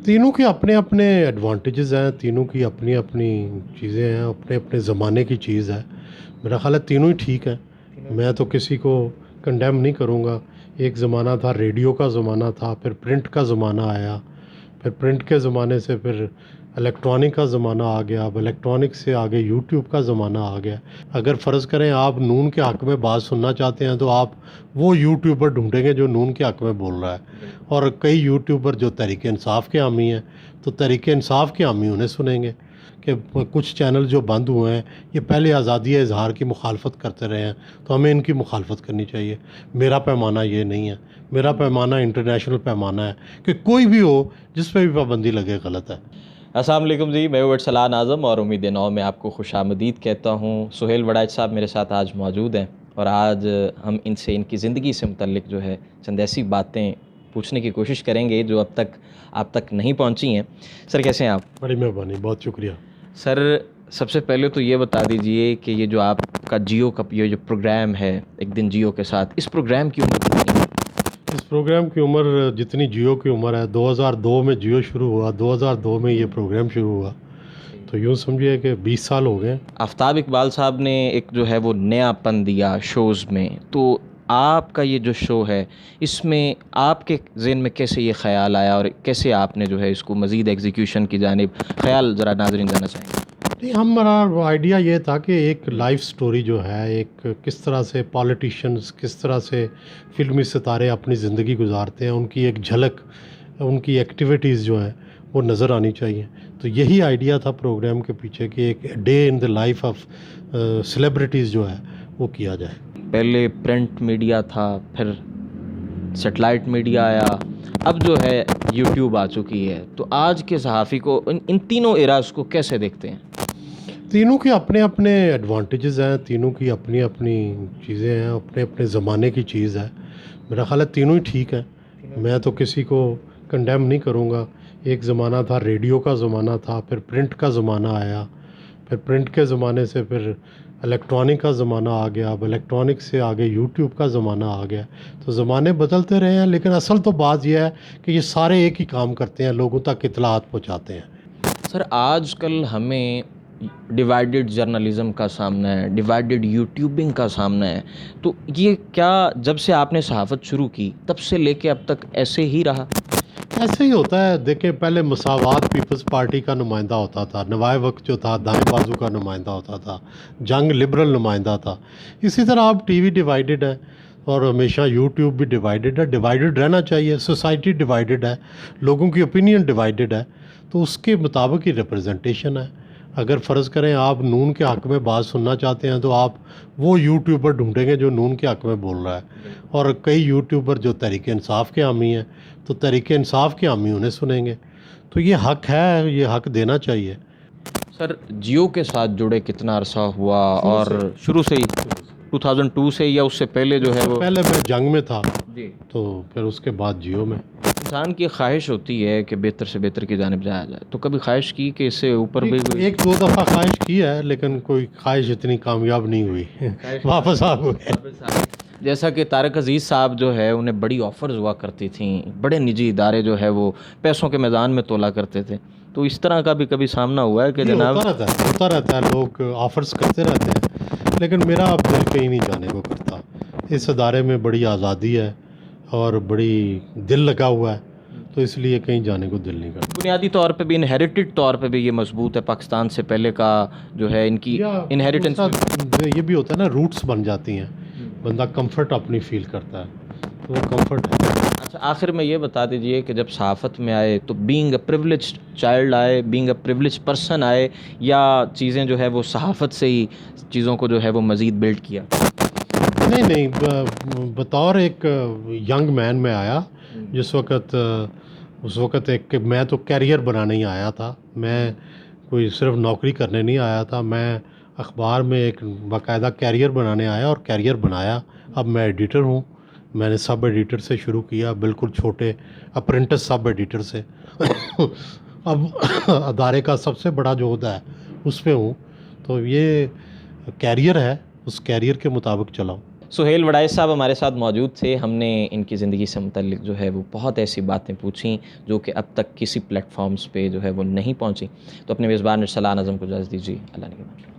तीनों के अपने अपने एडवांटेजेस हैं, तीनों की अपनी अपनी चीज़ें हैं, अपने अपने ज़माने की चीज़ है। मेरा ख़्याल है तीनों ही ठीक हैं। मैं तो किसी को कंडेम नहीं करूँगा। एक ज़माना था, रेडियो का ज़माना था, फिर प्रिंट का ज़माना आया, फिर प्रिंट के ज़माने से फिर इलेक्ट्रॉनिक का ज़माना आ गया, अब इलेक्ट्रॉनिक से आगे यूट्यूब का ज़माना आ गया। अगर फ़र्ज़ करें आप नून के हक़ में बात सुनना चाहते हैं तो आप वो यूट्यूबर ढूँढेंगे जो नून के हक़ में बोल रहा है, और कई यूट्यूबर जो तहरीक-ए-इंसाफ़ के हामी हैं, तो तहरीक-ए-इंसाफ़ के हामी उन्हें सुनेंगे। कि कुछ चैनल जो बंद हुए हैं ये पहले आज़ादी इज़हार की मुखालफत करते रहे हैं, तो हमें इनकी मुखालफत करनी चाहिए। मेरा पैमाना ये नहीं है, मेरा पैमाना इंटरनेशनल पैमाना है कि कोई भी हो जिस पे भी पाबंदी लगे गलत है। अस्सलाम वालेकुम जी, मैं वटसलान आज़म और उम्मीद नौ में आपको खुशामदीद कहता हूँ। सुहेल वड़ाइच साहब मेरे साथ आज मौजूद हैं और आज हम इनसे इनकी ज़िंदगी से मुतल्लिक जो है चंद ऐसी बातें पूछने की कोशिश करेंगे जो अब तक आप तक नहीं पहुँची हैं। सर कैसे हैं आप? बड़ी मेहरबानी, बहुत शुक्रिया। सर सबसे पहले तो ये बता दीजिए कि ये जो आपका जियो का ये जो प्रोग्राम है एक दिन जियो के साथ, इस प्रोग्राम की उम्र कितनी है? इस प्रोग्राम की उम्र जितनी जियो की उम्र है, 2002 में जियो शुरू हुआ, 2002 में ये प्रोग्राम शुरू हुआ, तो यूँ समझिए कि 20 साल हो गए। आफ्ताब इकबाल साहब ने एक जो है वो नयापन दिया शोज़ में, तो आपका ये जो शो है इसमें आपके ज़हन में कैसे ये ख़्याल आया और कैसे आपने जो है इसको मज़ीद एग्जीक्यूशन की जानिब ख़्याल ज़रा नाज़रीन जाना चाहेंगे? नहीं, हमारा आइडिया ये था कि एक लाइफ स्टोरी जो है, एक किस तरह से पॉलिटिशियंस, किस तरह से फिल्मी सितारे अपनी ज़िंदगी गुजारते हैं, उनकी एक झलक, उनकी एक्टिविटीज़ जो हैं वो नज़र आनी चाहिए। तो यही आइडिया था प्रोग्राम के पीछे कि एक day in the life of celebrities जो है वो किया जाए। पहले प्रिंट मीडिया था, फिर सेटेलाइट मीडिया आया, अब जो है यूट्यूब आ चुकी है, तो आज के सहाफ़ी को इन तीनों एराज़ को कैसे देखते हैं? तीनों के अपने अपने एडवांटेजेस हैं, तीनों की अपनी अपनी चीज़ें हैं, अपने अपने ज़माने की चीज़ है। मेरा ख़्याल है तीनों ही ठीक हैं। मैं तो किसी को कंडेम नहीं करूँगा। एक ज़माना था, रेडियो का ज़माना था, फिर प्रिंट का ज़माना आया, फिर प्रिंट के ज़माने से फिर इलेक्ट्रॉनिक का ज़माना आ गया, अब इलेक्ट्रॉनिक से आगे यूट्यूब का ज़माना आ गया। तो ज़माने बदलते रहे हैं, लेकिन असल तो बात यह है कि ये सारे एक ही काम करते हैं, लोगों तक इत्तलात पहुँचाते हैं। सर आजकल हमें डिवाइडेड जर्नलिज़म का सामना है, डिवाइडेड यूट्यूबिंग का सामना है, तो ये क्या जब से आपने सहाफ़त शुरू की तब से लेके अब तक ऐसे ही रहा? ऐसे ही होता है। देखें, पहले मसावात पीपल्स पार्टी का नुमाइंदा होता था, नवाए वक्त जो था दाएं बाजू का नुमाइंदा होता था, जंग लिबरल नुमाइंदा था। इसी तरह अब टीवी डिवाइडेड है और हमेशा यूट्यूब भी डिवाइडेड है। डिवाइडेड रहना चाहिए, सोसाइटी डिवाइडेड है, लोगों की ओपिनियन डिवाइडेड है, तो उसके मुताबिक ही रिप्रेजेंटेशन है। अगर फ़र्ज़ करें आप नून के हक़ में बात सुनना चाहते हैं तो आप वो यूट्यूबर ढूँढेंगे जो नून के हक़ में बोल रहा है, और कई यूट्यूबर जो तहरीक-ए-इंसाफ़ के हामी हैं, तो तहरीक-ए-इंसाफ़ के हामी उन्हें सुनेंगे। तो ये हक़ है, ये हक़ देना चाहिए। सर जियो के साथ जुड़े कितना अरसा हुआ और शुरू से ही 2002 से या उससे पहले जो है वो? पहले मैं जंग में था, जी। तो फिर उसके बाद जियो में। इंसान की ख्वाहिश होती है कि बेहतर से बेहतर की जानिब जाया जाए, तो कभी ख्वाहिश की कि इससे ऊपर भी एक दो दफ़ा ख्वाहिश की है, लेकिन कोई ख्वाहिश इतनी कामयाब नहीं हुई। वापस आ गए। जैसा कि तारिक अजीज़ साहब जो है उन्हें बड़ी ऑफ़र्स हुआ करती थी, बड़े निजी इदारे जो है वो पैसों के मैदान में तोला करते थे, तो इस तरह का भी कभी सामना हुआ है कि जनाब? होता रहता है, लोग ऑफ़र्स करते रहते हैं, लेकिन मेरा अब दिल कहीं नहीं जाने को करता। इस अदारे में बड़ी आज़ादी है और बड़ी दिल लगा हुआ है, तो इसलिए कहीं जाने को दिल नहीं करता। बुनियादी तौर पे भी, इनहेरिटेड तौर पे भी ये मजबूत है, पाकिस्तान से पहले का जो है इनकी इनहेरिटेंस। ये भी होता है ना, रूट्स बन जाती हैं, बंदा कंफर्ट अपनी फ़ील करता है, तो वो कंफर्ट है। अच्छा, आखिर में ये बता दीजिए कि जब सहाफ़त में आए तो बीइंग अ प्रिविलेज्ड चाइल्ड आए, बीइंग अ प्रिविलेज्ड पर्सन आए, या चीज़ें जो है वो सहाफ़त से ही चीज़ों को जो है वो मज़ीद बिल्ड किया? नहीं, बतौर एक यंग मैन में आया जिस वक़्त, उस वक़्त एक मैं तो करियर बनाने ही आया था। मैं कोई सिर्फ नौकरी करने नहीं आया था, मैं अखबार में एक बाकायदा करियर बनाने आया और करियर बनाया। अब मैं एडिटर हूँ। मैंने सब एडिटर से शुरू किया, बिल्कुल छोटे अप्रेंटिस सब एडिटर से। अब अदारे का सबसे बड़ा जो ओहदा है उस पे हूँ, तो ये कैरियर है, उस कैरियर के मुताबिक चलाऊँ। सुहेल वड़ाइच साहब हमारे साथ मौजूद थे। हमने इनकी ज़िंदगी से मुतल्लिक जो है वो बहुत ऐसी बातें पूछी जो कि अब तक किसी प्लेटफॉर्म्स पे जो है वो नहीं पहुंची। तो अपने मेज़बान इरसलान आज़म को इजाज़त दीजिए। अल्लाह निगहबान।